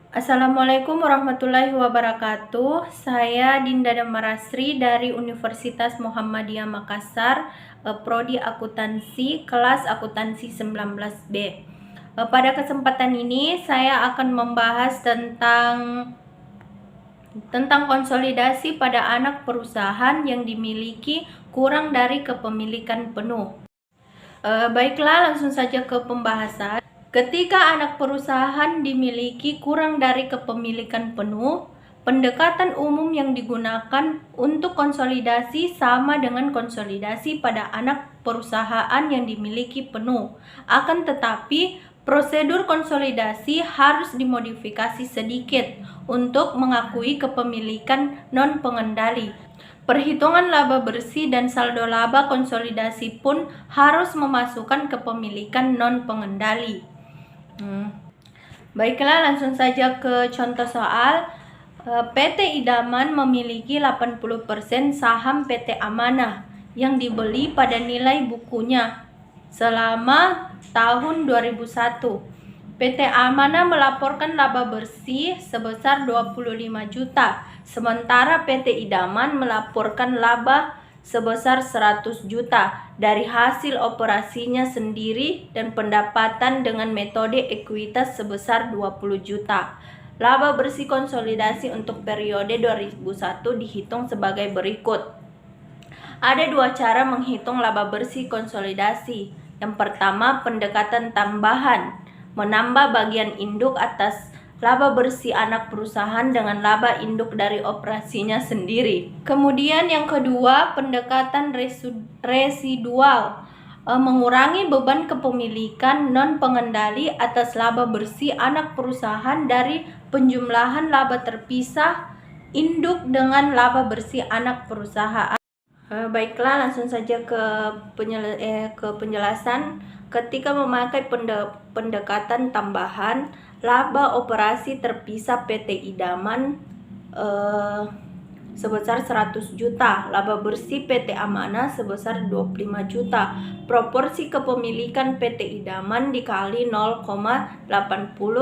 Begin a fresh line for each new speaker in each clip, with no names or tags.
Assalamualaikum warahmatullahi wabarakatuh. Saya Dinda Damarasri dari Universitas Muhammadiyah Makassar, Prodi Akuntansi, kelas Akuntansi 19B. Pada kesempatan ini saya akan membahas tentang konsolidasi pada anak perusahaan yang dimiliki kurang dari kepemilikan penuh. Baiklah, langsung saja ke pembahasan. Ketika anak perusahaan dimiliki kurang dari kepemilikan penuh, pendekatan umum yang digunakan untuk konsolidasi sama dengan konsolidasi pada anak perusahaan yang dimiliki penuh. Akan tetapi, prosedur konsolidasi harus dimodifikasi sedikit untuk mengakui kepemilikan non-pengendali. Perhitungan laba bersih dan saldo laba konsolidasi pun harus memasukkan kepemilikan non-pengendali. Baiklah, langsung saja ke contoh soal. PT Idaman memiliki 80% saham PT Amanah yang dibeli pada nilai bukunya selama tahun 2001. PT Amanah melaporkan laba bersih sebesar 25 juta, sementara PT Idaman melaporkan laba sebesar 100 juta dari hasil operasinya sendiri dan pendapatan dengan metode ekuitas sebesar 20 juta. Laba bersih konsolidasi untuk periode 2001 dihitung sebagai berikut. Ada dua cara menghitung laba bersih konsolidasi. Yang pertama, pendekatan tambahan, menambah bagian induk atas laba bersih anak perusahaan dengan laba induk dari operasinya sendiri. Kemudian yang kedua, pendekatan residual, mengurangi beban kepemilikan non-pengendali atas laba bersih anak perusahaan dari penjumlahan laba terpisah induk dengan laba bersih anak perusahaan. Baiklah, langsung saja ke penjelasan. Ketika memakai pendekatan tambahan, laba operasi terpisah PT Idaman sebesar 100 juta, laba bersih PT Amanah sebesar 25 juta. Proporsi kepemilikan PT Idaman dikali 0,80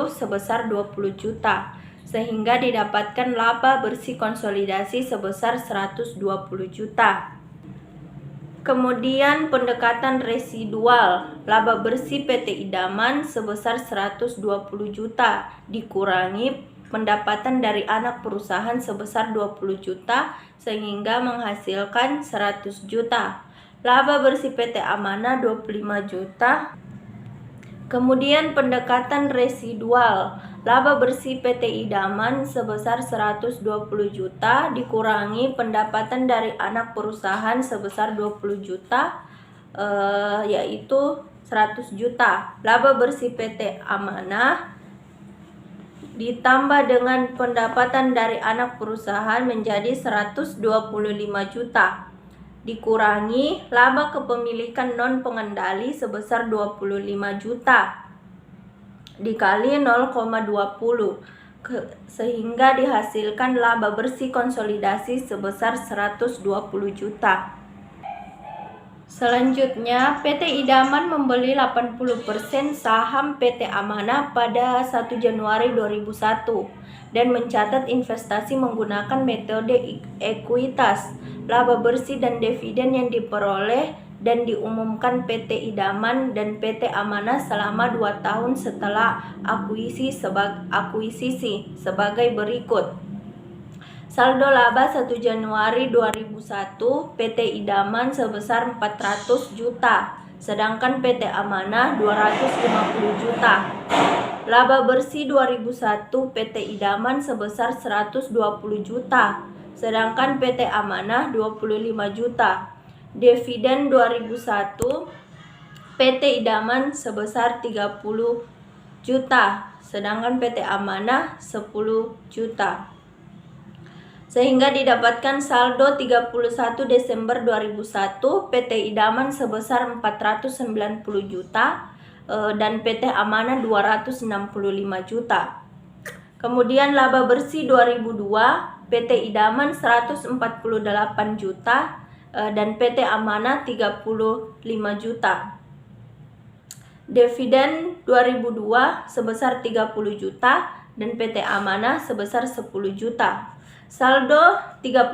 sebesar 20 juta, sehingga didapatkan laba bersih konsolidasi sebesar 120 juta. Kemudian pendekatan residual, laba bersih PT Idaman sebesar 120 juta dikurangi pendapatan dari anak perusahaan sebesar 20 juta sehingga menghasilkan 100 juta. Laba bersih PT Amanah 25 juta. Kemudian pendekatan residual, laba bersih PT Idaman sebesar 120 juta dikurangi pendapatan dari anak perusahaan sebesar 20 juta, yaitu 100 juta. Laba bersih PT Amanah ditambah dengan pendapatan dari anak perusahaan menjadi 125 juta. Dikurangi laba kepemilikan non-pengendali sebesar 25 juta dikali 0,20 sehingga dihasilkan laba bersih konsolidasi sebesar 120 juta. Selanjutnya, PT Idaman membeli 80% saham PT Amanah pada 1 Januari 2001 dan mencatat investasi menggunakan metode ekuitas. Laba bersih dan dividen yang diperoleh dan diumumkan PT Idaman dan PT Amanah selama 2 tahun setelah akuisisi sebagai berikut. Saldo laba 1 Januari 2001 PT Idaman sebesar 400 juta, sedangkan PT Amanah 250 juta. Laba bersih 2001 PT Idaman sebesar 120 juta, sedangkan PT Amanah 25 juta. Dividen 2001 PT Idaman sebesar 30 juta, sedangkan PT Amanah 10 juta. Sehingga didapatkan saldo 31 Desember 2001 PT Idaman sebesar 490 juta dan PT Amanah 265 juta. Kemudian laba bersih 2002 PT Idaman 148 juta dan PT Amanah 35 juta. Dividen 2002 sebesar 30 juta dan PT Amanah sebesar 10 juta. Saldo 31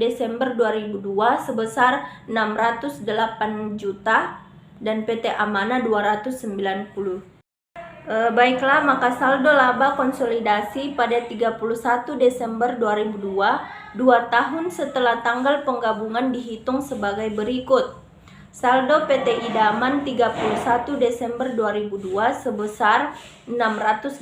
Desember 2002 sebesar 608 juta dan PT Amanah 290. Baiklah, maka saldo laba konsolidasi pada 31 Desember 2002, 2 tahun setelah tanggal penggabungan dihitung sebagai berikut. Saldo PT Idaman 31 Desember 2002 sebesar 608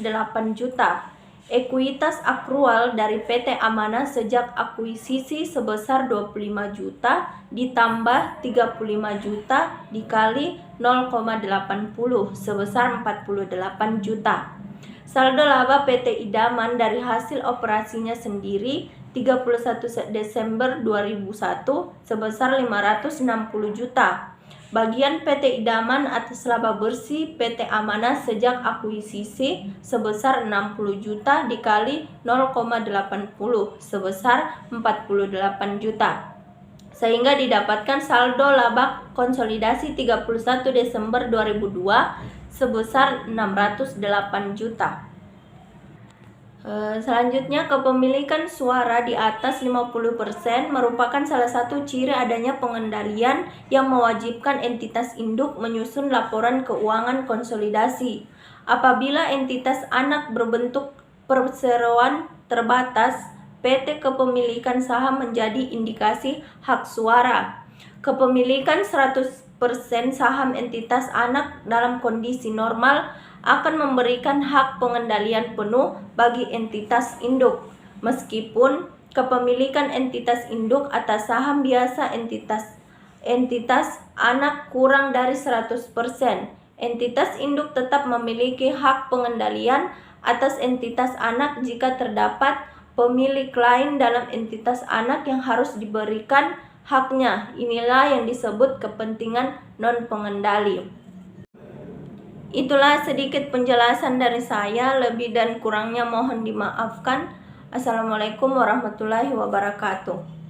juta. Ekuitas akrual dari PT Amanah sejak akuisisi sebesar 25 juta ditambah 35 juta dikali 0,80 sebesar 48 juta. Saldo laba PT Idaman dari hasil operasinya sendiri 31 Desember 2001 sebesar 560 juta. Bagian PT Idaman atas laba bersih PT Amanah sejak akuisisi sebesar 60 juta dikali 0,80 sebesar 48 juta. Sehingga didapatkan saldo laba konsolidasi 31 Desember 2002 sebesar 608 juta. Selanjutnya, kepemilikan suara di atas 50% merupakan salah satu ciri adanya pengendalian yang mewajibkan entitas induk menyusun laporan keuangan konsolidasi. Apabila entitas anak berbentuk perseroan terbatas, PT kepemilikan saham menjadi indikasi hak suara. Kepemilikan 100% saham entitas anak dalam kondisi normal akan memberikan hak pengendalian penuh bagi entitas induk, meskipun kepemilikan entitas induk atas saham biasa entitas anak kurang dari 100%. Entitas induk tetap memiliki hak pengendalian atas entitas anak jika terdapat pemilik lain dalam entitas anak yang harus diberikan haknya. Inilah yang disebut kepentingan non-pengendali. Itulah sedikit penjelasan dari saya, lebih dan kurangnya mohon dimaafkan. Assalamualaikum warahmatullahi wabarakatuh.